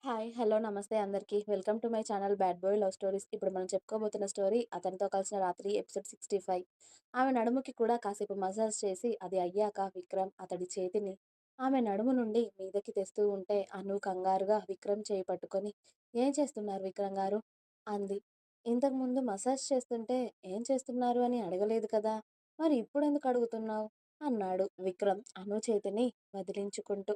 Hi. Hello. నమస్తే అందరికీ. Welcome to my channel 'bad boy love stories'. ఇప్పుడు మనం చెప్పుకోబోతున్న స్టోరీ 'అతనితో కలిసిన రాత్రి' ఎపిసోడ్ 65. ఆమె నడుముకి కూడా కాసేపు మసాజ్ చేసి అది అయ్యాక విక్రమ్ అతడి చేతిని ఆమె నడుము నుండి మీదకి తెస్తూ ఉంటే అను కంగారుగా విక్రమ్ చేయి పట్టుకొని "ఏం చేస్తున్నారు విక్రమ్ గారు" అంది. "ఇంతకుముందు మసాజ్ చేస్తుంటే ఏం చేస్తున్నారు అని అడగలేదు కదా! మరి ఇప్పుడెందుకు అడుగుతున్నావు" అన్నాడు విక్రమ్ అను చేతిని వదిలించుకుంటూ.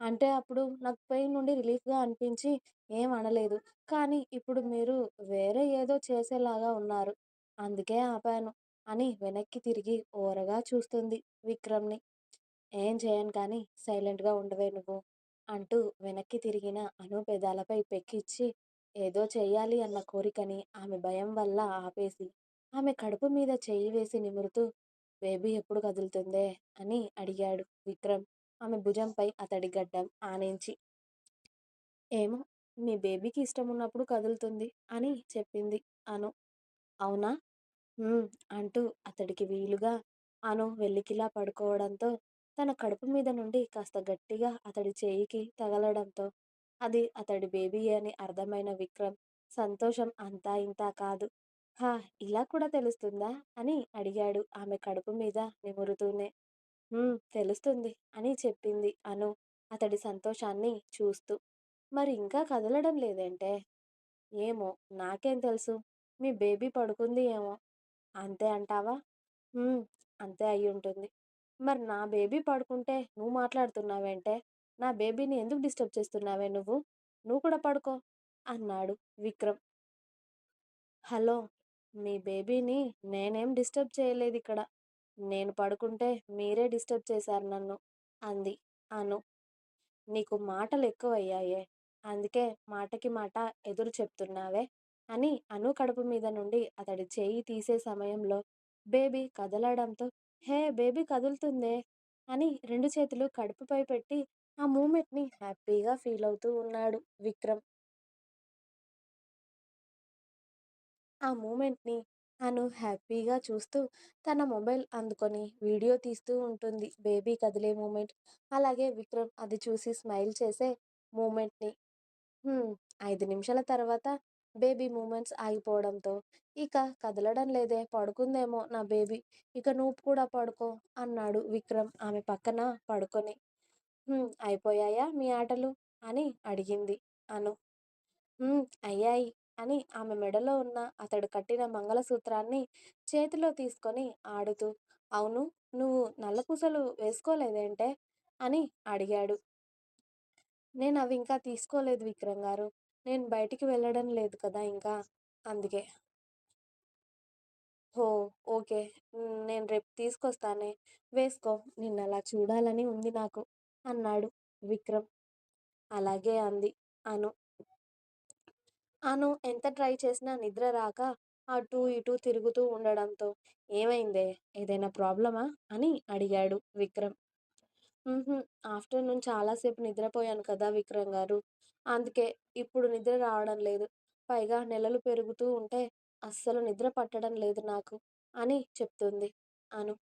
అంటే అప్పుడు నాకు పెయిన్ నుండి రిలీఫ్‌గా అనిపించి ఏం అనలేదు. కానీ ఇప్పుడు మీరు వేరే ఏదో చేసేలాగా ఉన్నారు. అందుకే ఆపాను అని వెనక్కి తిరిగి ఓరగా చూస్తుంది విక్రమ్‌ని. ఏం చేయను కానీ సైలెంట్‌గా ఉండవే నువ్వు అంటూ వెనక్కి తిరిగిన అను పెదాలపై పెక్కిచ్చి ఏదో చెయ్యాలి అన్న కోరికని ఆమె భయం వల్ల ఆపేసి ఆమె కడుపు మీద చెయ్యి వేసి నిమురుతూ బేబీ ఎప్పుడు కదులుతుందే అని అడిగాడు విక్రమ్ ఆమె భుజంపై అతడి గడ్డం ఆనించి. ఏమో మీ బేబీకి ఇష్టమున్నప్పుడు కదులుతుంది అని చెప్పింది అను. అవునా? హ్మ్. అంటూ అతడికి వీలుగా అను వెల్లికిలా పడుకోవడంతో తన కడుపు మీద నుండి కాస్త గట్టిగా అతడి చేయికి తగలడంతో అది అతడి బేబీయే అని అర్థమైన విక్రమ్ సంతోషం అంతా ఇంతా కాదు. హా! ఇలా కూడా తెలుస్తుందా? అని అడిగాడు ఆమె కడుపు మీద నిమురుతూనే. తెలుస్తుంది అని చెప్పింది అను అతడి సంతోషాన్ని చూస్తూ. మరి ఇంకా కదలడం లేదేంటే? ఏమో నాకేం తెలుసు. మీ బేబీ పడుకుంది ఏమో. అంతే అంటావా? హ్మ్. అంతే అయ్యుంటుంది. మరి నా బేబీ పడుకుంటే నువ్వు మాట్లాడుతున్నావేంటే? నా బేబీని ఎందుకు డిస్టర్బ్ చేస్తున్నావే నువ్వు? నువ్వు కూడా పడుకో అన్నాడు విక్రమ్. హలో! మీ బేబీని నేనేం డిస్టర్బ్ చేయలేదిక్కడ. నేను పడుకుంటే మీరే డిస్టర్బ్ చేశారు నన్ను అంది అను. నీకు మాటలెక్కువయ్యాయే. అందుకే మాటకి మాట ఎదురు చెప్తున్నావే అని అను కడుపు మీద నుండి అతడి చేయి తీసే సమయంలో బేబీ కదలడంతో హే బేబీ కదులుతుందే అని రెండు చేతులు కడుపుపై పెట్టి ఆ మూమెంట్‌ని హ్యాపీగా ఫీల్ అవుతూ ఉన్నాడు విక్రమ్. ఆ మూమెంట్‌ని అను హ్యాపీగా చూస్తూ తన మొబైల్ అందుకొని వీడియో తీస్తూ ఉంటుంది బేబీ కదిలే మూమెంట్. అలాగే విక్రమ్ అది చూసి స్మైల్ చేసే మూమెంట్‌ని. హ్మ్. 5 నిమిషాల తర్వాత బేబీ మూమెంట్స్ ఆగిపోవడంతో, "ఇక కదలడం లేదే పడుకుందేమో నా బేబీ. ఇక నువ్వు కూడా పడుకో" అన్నాడు విక్రమ్ ఆమె పక్కన పడుకొని. అయిపోయాయా మీ ఆటలు?" అని అడిగింది అను. అయ్యాయి" అని ఆమె మెడలో ఉన్న అతడు కట్టిన మంగళసూత్రాన్ని చేతిలో తీసుకొని ఆడుతూ, "అవును నువ్వు నల్లపూసలు వేసుకోలేదేంటే?" అని అడిగాడు. "నేనవింకా తీసుకోలేదు విక్రమ్ గారు. నేను బయటికి వెళ్ళడం లేదు కదా ఇంకా. అందుకే." "ఓహ్! ఓకే. నేను రేపు తీసుకొస్తానే. వేసుకో. నిన్నలా చూడాలని ఉంది నాకు" అన్నాడు విక్రమ్. "అలాగే" అంది అను. అను ఎంత ట్రై చేసినా నిద్ర రాక అటూ ఇటూ తిరుగుతూ ఉండడంతో "ఏమైందే? ఏదైనా ప్రాబ్లమా?" అని అడిగాడు విక్రమ్. హుహు. ఆఫ్టర్‌నూన్ చాలా సేపు నిద్రపోయాను కదా విక్రమ్ గారు. అందుకే ఇప్పుడు నిద్ర రావడం లేదు. పైగా నెలలు పెరుగుతూ ఉంటే అస్సలు నిద్ర పట్టడం లేదు నాకు అని చెప్తుంది అను.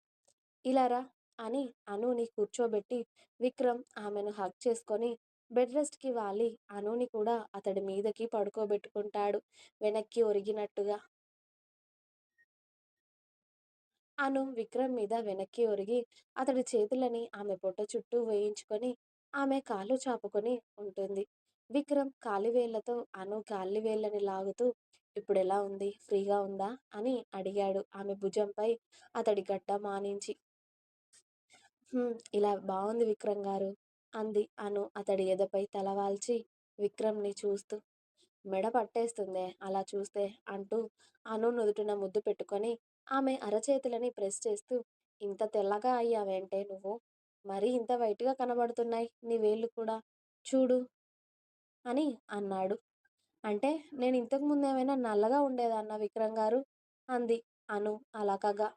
ఇలా రా అని అనుని కూర్చోబెట్టి విక్రమ్ ఆమెను హగ్ చేసుకొని బెడ్ రెస్ట్‌కి వాలి అనుని కూడా అతడి మీదకి పడుకోబెట్టుకుంటాడు వెనక్కి ఒరిగినట్టుగా. అను విక్రమ్ మీద వెనక్కి ఒరిగి అతడి చేతులని ఆమె పొట్ట చుట్టూ వేయించుకొని ఆమె కాళ్ళు చాపుకొని ఉంటుంది. విక్రమ్ కాలివేళ్లతో అను కాలివేళ్ళని లాగుతూ "ఇప్పుడెలా ఉంది? ఫ్రీగా ఉందా?" అని అడిగాడు ఆమె భుజంపై అతడి గడ్డం ఆనించి. ఇలా బావుంది విక్రమ్ గారు" అంది అను అతడి ఎదపై తల వాల్చి విక్రమ్‌ని చూస్తూ. "మెడ పట్టేస్తుందే అలా చూస్తే" అంటూ అను నుదుటిన ముద్దు పెట్టుకొని ఆమె అరచేతులని ప్రెస్ చేస్తూ "ఇంత తెల్లగా అయ్యావేంటే నువ్వు? మరీ ఇంత వైట్‌గా కనబడుతున్నాయి నీ వేళ్ళు కూడా. చూడు" అని అన్నాడు. "అంటే నేను ఇంతకు ముందేమైనా నల్లగా ఉండేదాన్నా విక్రమ్ గారు?" అంది అను అలకగా.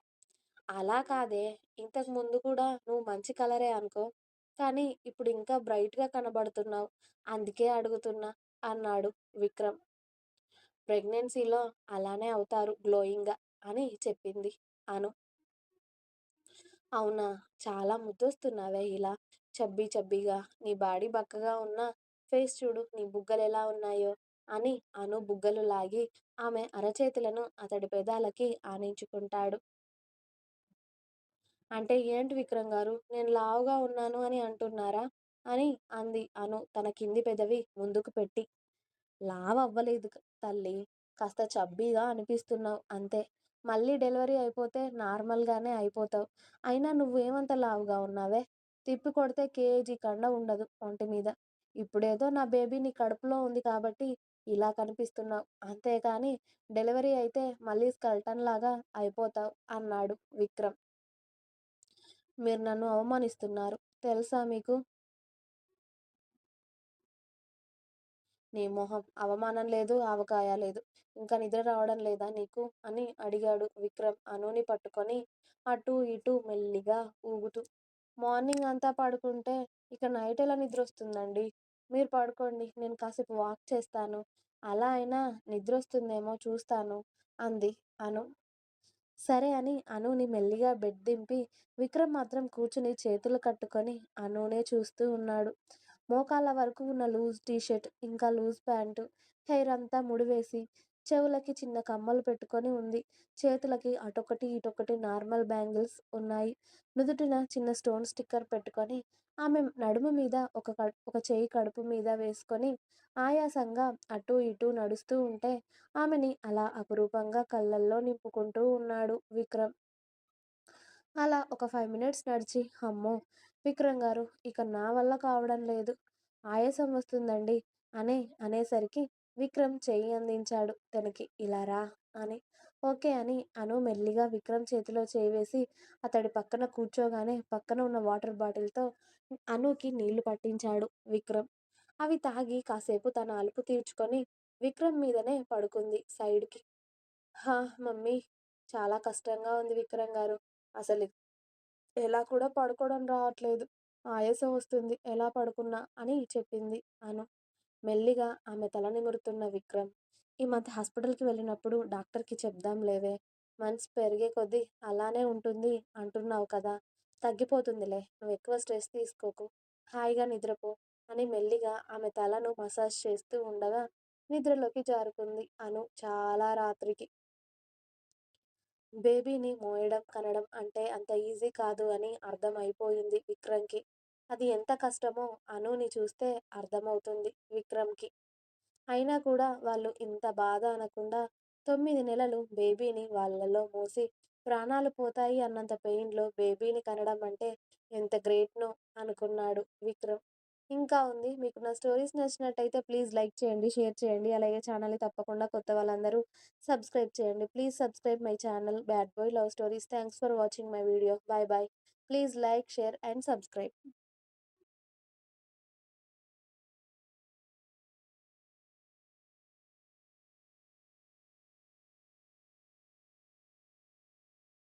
అలా కాదే. ఇంతకు ముందు కూడా నువ్వు మంచి కలరే అనుకో. కానీ ఇప్పుడు ఇంకా బ్రైట్‌గా కనబడుతున్నావు. అందుకే అడుగుతున్నా" అన్నాడు విక్రమ్. "ప్రెగ్నెన్సీలో అలానే అవుతారు గ్లోయింగ్‌గా" అని చెప్పింది అను. "అవునా! చాలా ముద్దొస్తున్నావే ఇలా చబ్బీ చబ్బీగా. నీ బాడీ బక్కగా ఉన్నా ఫేస్ చూడు నీ బుగ్గలెలా ఉన్నాయో" అని అను బుగ్గలు లాగి ఆమె అరచేతులను అతడి పెదాలకి ఆనించుకుంటాడు. "అంటే ఏంటి విక్రమ్ గారు నేను లావుగా ఉన్నాను అని అంటున్నారా?" అని అంది అను తన కింది పెదవి ముందుకు పెట్టి. లావవ్వలేదు తల్లి. కాస్త చబ్బీగా అనిపిస్తున్నావు అంతే. మళ్ళీ డెలివరీ అయిపోతే నార్మల్‌గానే అయిపోతావు. అయినా నువ్వేమంత లావుగా ఉన్నావే? తిప్పి కొడితే కేజీ కండ ఉండదు ఒంటి మీద. ఇప్పుడేదో నా బేబీ నీ కడుపులో ఉంది కాబట్టి ఇలా కనిపిస్తున్నావు. అంతేకానీ డెలివరీ అయితే మళ్ళీ స్కెల్టన్‌లాగా అయిపోతావు అన్నాడు విక్రమ్. మీరు నన్ను అవమానిస్తున్నారు. తెలుసా మీకు? నీ మొహం. అవమానం లేదు, ఆవకాయ లేదు. ఇంకా నిద్ర రావడం లేదా నీకు? అని అడిగాడు విక్రమ్ అనూని పట్టుకొని అటూ ఇటూ మెల్లిగా ఊగుతూ. మార్నింగ్ అంతా పడుకుంటే ఇక నైట్ ఎలా నిద్రొస్తుందండి? మీరు పడుకోండి. నేను కాసేపు వాక్ చేస్తాను. అలా అయినా నిద్రొస్తుందేమో చూస్తాను అంది అను. సరే అని అనూని మెల్లిగా బెడ్ దింపి విక్రమ్ మాత్రం కూర్చుని చేతులు కట్టుకొని అనూనే చూస్తూ ఉన్నాడు. మోకాళ్ళ వరకు ఉన్న లూజ్ టీషర్ట్, ఇంకా లూజ్ ప్యాంటు, హెయిర్ అంతా ముడివేసి, చెవులకి చిన్న కమ్మలు పెట్టుకొని ఉంది. చేతులకి అటొకటి, ఇటొకటి నార్మల్ బ్యాంగిల్స్ ఉన్నాయి. నుదుటిన చిన్న స్టోన్ స్టిక్కర్ పెట్టుకొని, ఆమె నడుము మీద ఒక చెయ్యి కడుపు మీద వేసుకొని, ఆయాసంగా అటూ ఇటూ నడుస్తూ ఉంటే, ఆమెని అలా అపురూపంగా కళ్ళల్లో నింపుకుంటూ ఉన్నాడు విక్రమ్. అలా ఒక 5 మినిట్స్ నడిచి, "అమ్మో! విక్రమ్ గారు ఇక నా వల్ల కావడం లేదు. ఆయాసం వస్తుందండి" అనేసరికి విక్రమ్ చెయ్యి అందించాడు తనకి. "ఇలా రా" అని. ఓకే అని అను మెల్లిగా విక్రమ్ చేతిలో చేయి వేసి అతడి పక్కన కూర్చోగానే పక్కన ఉన్న వాటర్ బాటిల్‌తో అనుకి నీళ్లు పట్టించాడు విక్రమ్. అవి తాగి కాసేపు తన అలుపు తీర్చుకొని విక్రమ్ మీదనే పడుకుంది సైడ్‌కి. "హా! మమ్మీ చాలా కష్టంగా ఉంది విక్రమ్ గారు. అసలు ఎలా కూడా పడుకోవడం రావట్లేదు. ఆయాసం వస్తుంది ఎలా పడుకున్నా" అని చెప్పింది అను. మెల్లిగా ఆమె తల నిమురుతున్న విక్రమ్, "ఈ మధ్య హాస్పిటల్‌కి వెళ్ళినప్పుడు డాక్టర్‌కి చెప్దాం లేవే. మంత్స్ పెరిగే కొద్దీ అలానే ఉంటుంది అంటున్నావు కదా! తగ్గిపోతుందిలే. నువ్వెక్కువ స్ట్రెస్ తీసుకోకు. హాయిగా నిద్రపో" అని మెల్లిగా ఆమె తలను మసాజ్ చేస్తూ ఉండగా నిద్రలోకి జారుకుంది అను చాలా రాత్రికి. బేబీని మోయడం, కనడం అంటే అంత ఈజీ కాదు అని అర్థం అయిపోయింది విక్రమ్‌కి. అది ఎంత కష్టమో అనూని చూస్తే అర్థమవుతుంది విక్రమ్‌కి. అయినా కూడా వాళ్ళు ఇంత బాధ అనకుండా 9 నెలలు బేబీని వాళ్ళలో మోసి ప్రాణాలు పోతాయి అన్నంత పెయిన్‌లో బేబీని కనడం అంటే ఎంత గ్రేట్‌నో అనుకున్నాడు విక్రమ్. ఇంకా ఉంది. మీకు నా స్టోరీస్ నచ్చినట్టయితే ప్లీజ్ లైక్ చేయండి, షేర్ చేయండి. అలాగే ఛానల్‌ని తప్పకుండా కొత్త వాళ్ళందరూ సబ్స్క్రైబ్ చేయండి. Please subscribe my channel bad boy love stories. Thanks for watching my video. By by. Please like, share and subscribe.